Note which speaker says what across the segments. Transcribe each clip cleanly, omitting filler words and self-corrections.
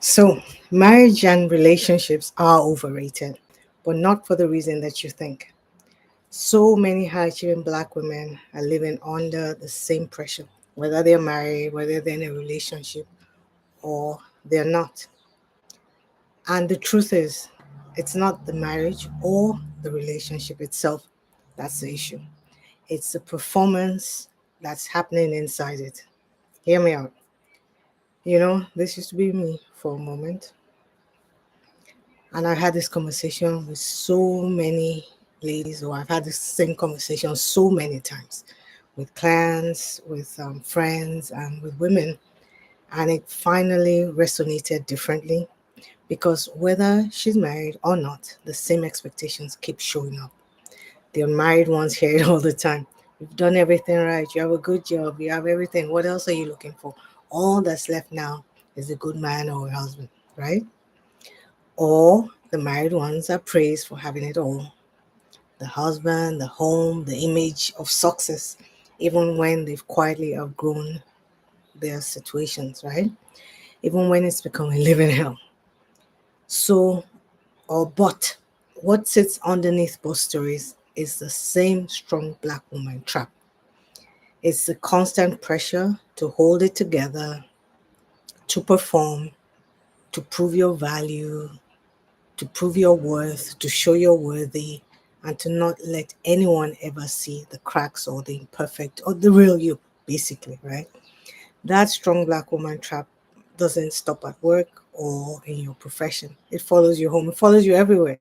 Speaker 1: So, marriage and relationships are overrated, but not for the reason that you think. So many high achieving black women are living under the same pressure, whether they're married, whether they're in a relationship, or they're not. And the truth is, it's not the marriage or the relationship itself that's the issue. It's the performance that's happening inside it. Hear me out. This used to be me for a moment. And I had this conversation with so many ladies, or I've had this same conversation so many times with clients, with friends, and with women. And it finally resonated differently because whether she's married or not, the same expectations keep showing up. The unmarried ones hear it all the time. You've done everything right. You have a good job. You have everything. What else are you looking for? All that's left now is a good man or a husband, right? Or the married ones are praised for having it all: the husband, the home, the image of success, even when they've quietly outgrown their situations, right? Even when it's become a living hell. So, but what sits underneath both stories is the same strong black woman trap. It's the constant pressure to hold it together, to perform, to prove your value, to prove your worth, to show you're worthy, and to not let anyone ever see the cracks or the imperfect or the real you, basically, right? That strong black woman trap doesn't stop at work or in your profession. It follows you home, it follows you everywhere.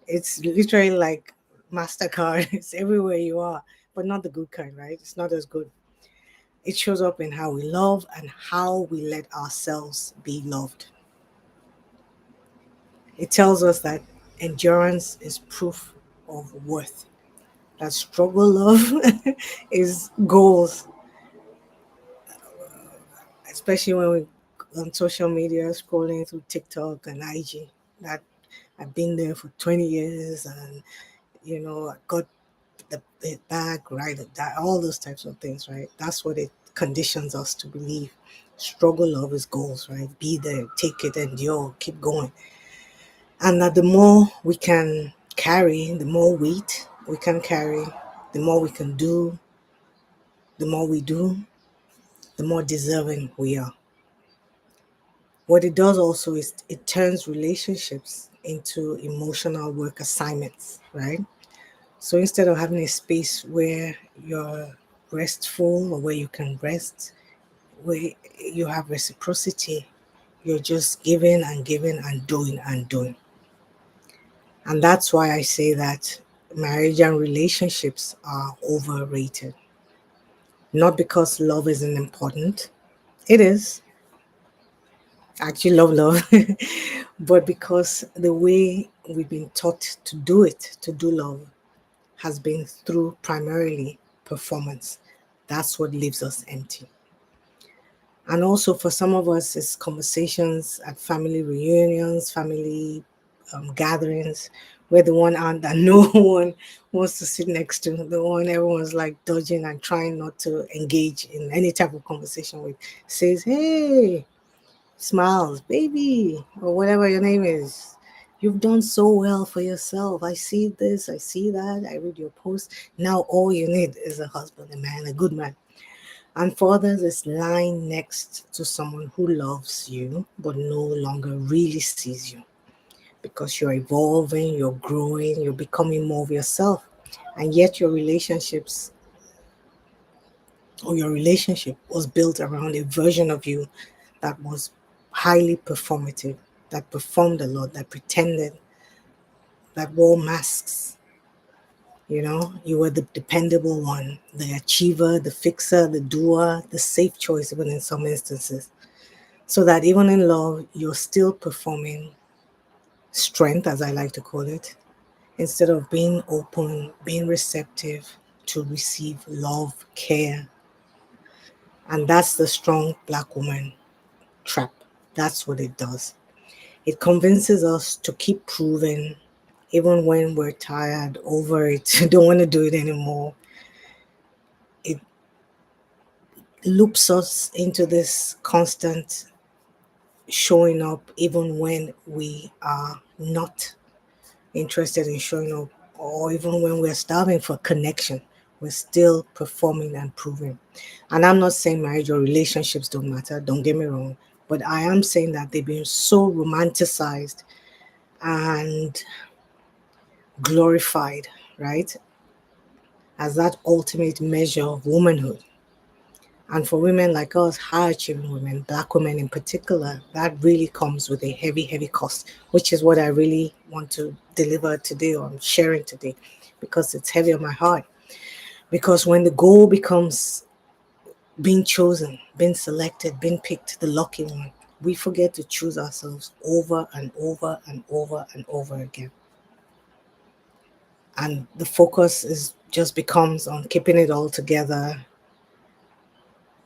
Speaker 1: It's literally like MasterCard, it's everywhere you are, but not the good kind, right? It's not as good. It shows up in how we love and how we let ourselves be loved. It tells us that endurance is proof of worth, that struggle love is goals, especially when we on social media scrolling through TikTok and IG. That I've been there for 20 years and I got the bag right, that all those types of things, right? That's what it conditions us to believe. Struggle love is goals, right? Be there, take it, endure, keep going. And that the more we can carry, the more weight we can carry, the more we can do, the more we do, the more deserving we are. What it does also is it turns relationships into emotional work assignments, right? So instead of having a space where you're restful or where you can rest, where you have reciprocity, you're just giving and giving and doing and doing. And that's why I say that marriage and relationships are overrated. Not because love isn't important, it is. I actually love, but because the way we've been taught to do it, to do love, has been through primarily performance. That's what leaves us empty. And also for some of us, it's conversations at family reunions, family gatherings, where the one aunt that no one wants to sit next to, the one everyone's like dodging and trying not to engage in any type of conversation with, says, "Hey, smiles, baby," or whatever your name is. You've done so well for yourself. I see this, I see that, I read your post. Now all you need is a husband, a man, a good man. And for others, it's lying next to someone who loves you but no longer really sees you because you're evolving, you're growing, you're becoming more of yourself. And yet your relationship was built around a version of you that was highly performative, that performed a lot, that pretended, that wore masks. You were the dependable one, the achiever, the fixer, the doer, the safe choice, even in some instances. So that even in love, you're still performing strength, as I like to call it, instead of being open, being receptive to receive love, care. And that's the strong black woman trap. That's what it does. It convinces us to keep proving, even when we're tired, over it, don't want to do it anymore. It loops us into this constant showing up even when we are not interested in showing up, or even when we're starving for connection, we're still performing and proving. And I'm not saying marriage or relationships don't matter, don't get me wrong, but I am saying that they've been so romanticized and glorified, right, as that ultimate measure of womanhood. And for women like us, high achieving women, black women in particular, that really comes with a heavy, heavy cost, which is what I really want to deliver today, or I'm sharing today, because it's heavy on my heart. Because when the goal becomes being chosen, being selected, being picked, the lucky one, we forget to choose ourselves over and over and over and over again. And the focus is just becomes on keeping it all together.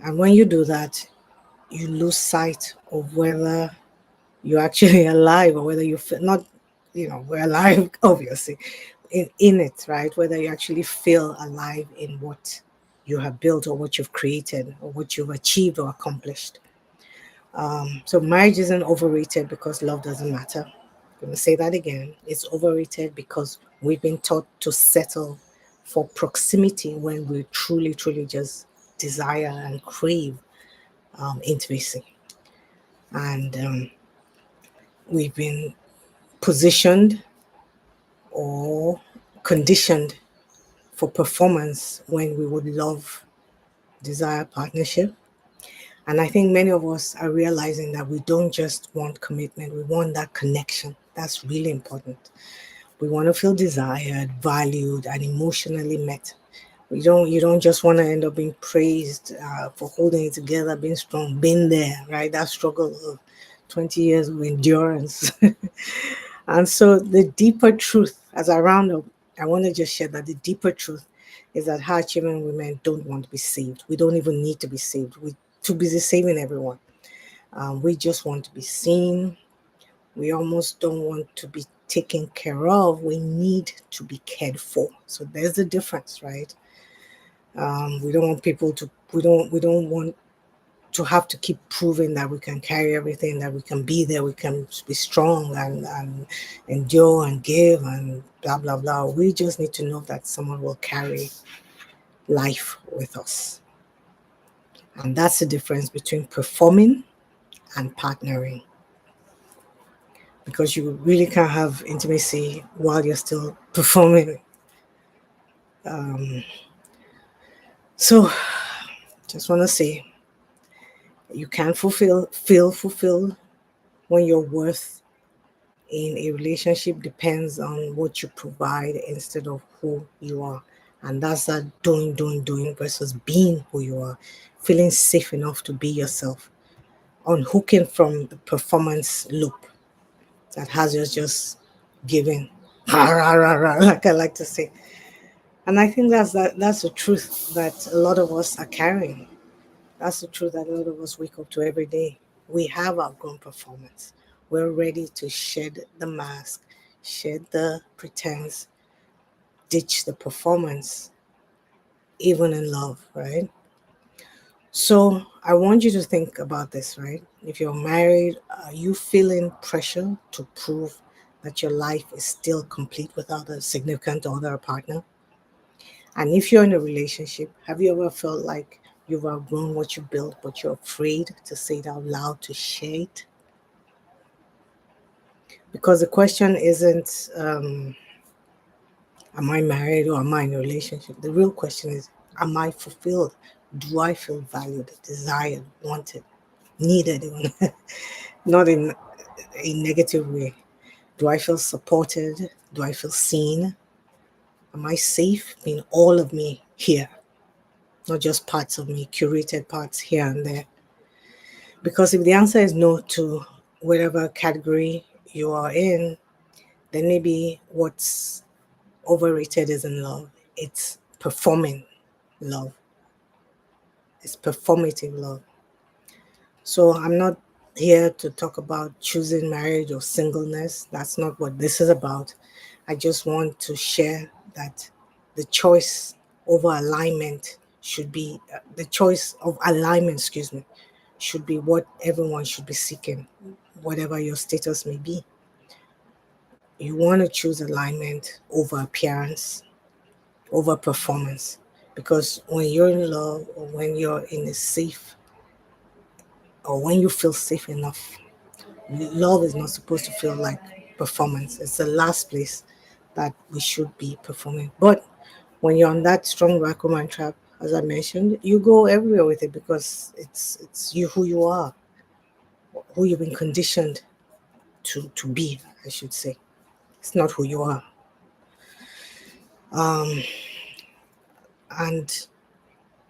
Speaker 1: And when you do that, you lose sight of whether you're actually alive, or whether you feel not, we're alive obviously in it, right? Whether you actually feel alive in what you have built, or what you've created, or what you've achieved or accomplished. So marriage isn't overrated because love doesn't matter. I'm going to say that again. It's overrated because we've been taught to settle for proximity when we truly, truly just desire and crave intimacy. And we've been positioned or conditioned for performance when we would love, desire partnership. And I think many of us are realizing that we don't just want commitment, we want that connection. That's really important. We want to feel desired, valued, and emotionally met. You don't just want to end up being praised for holding it together, being strong, being there, right? That struggle of 20 years of endurance. And so the deeper truth, as I round up, I want to just share that the deeper truth is that high achieving women don't want to be saved. We don't even need to be saved. We're too busy saving everyone. We just want to be seen. We almost don't want to be taken care of. We need to be cared for. So there's the difference, right? We don't want people to. We don't want to have to keep proving that we can carry everything, that we can be there, we can be strong and endure and give and blah blah blah. We just need to know that someone will carry life with us. And that's the difference between performing and partnering. Because you really can't have intimacy while you're still performing. So just want to say you can feel fulfilled when your worth in a relationship depends on what you provide instead of who you are. And that's that doing versus being who you are. Feeling safe enough to be yourself. Unhooking from the performance loop that has us just giving. Like I like to say. And I think that's the truth that a lot of us are carrying. That's the truth that a lot of us wake up to every day. We have outgrown performance. We're ready to shed the mask, shed the pretense, ditch the performance, even in love, right? So I want you to think about this, right? If you're married, are you feeling pressure to prove that your life is still complete without a significant other or partner? And if you're in a relationship, have you ever felt like you've outgrown what you built, but you're afraid to say it out loud, to share it? Because the question isn't, am I married or am I in a relationship? The real question is, am I fulfilled? Do I feel valued, desired, wanted, needed, even? Not in a negative way? Do I feel supported? Do I feel seen? Am I safe being all of me here? Not just parts of me, curated parts here and there. Because if the answer is no to whatever category you are in, then maybe what's overrated isn't love. It's performing love. It's performative love. So I'm not here to talk about choosing marriage or singleness. That's not what this is about. I just want to share that the choice over alignment should be the choice of alignment, excuse me, should be what everyone should be seeking, whatever your status may be. You want to choose alignment over appearance, over performance. Because when you're in love, or when you're in a safe, or when you feel safe enough, love is not supposed to feel like performance. It's the last place that we should be performing. But when you're on that strong black woman trap, as I mentioned, you go everywhere with it because it's you, who you are, who you've been conditioned to be, I should say. It's not who you are. And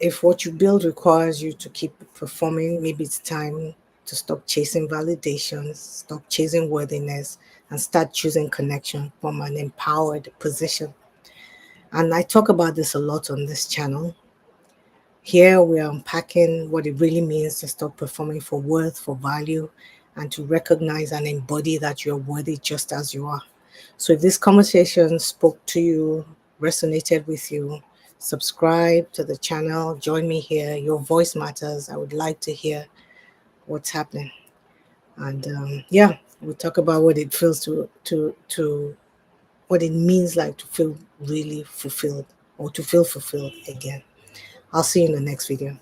Speaker 1: if what you build requires you to keep performing, maybe it's time to stop chasing validations, stop chasing worthiness, and start choosing connection from an empowered position. And I talk about this a lot on this channel. Here we are unpacking what it really means to stop performing for worth, for value, and to recognize and embody that you're worthy just as you are. So if this conversation spoke to you, resonated with you, subscribe to the channel, join me here. Your voice matters. I would like to hear what's happening. And yeah, we'll talk about what it feels to what it means like to feel really fulfilled or to feel fulfilled again. I'll see you in the next video.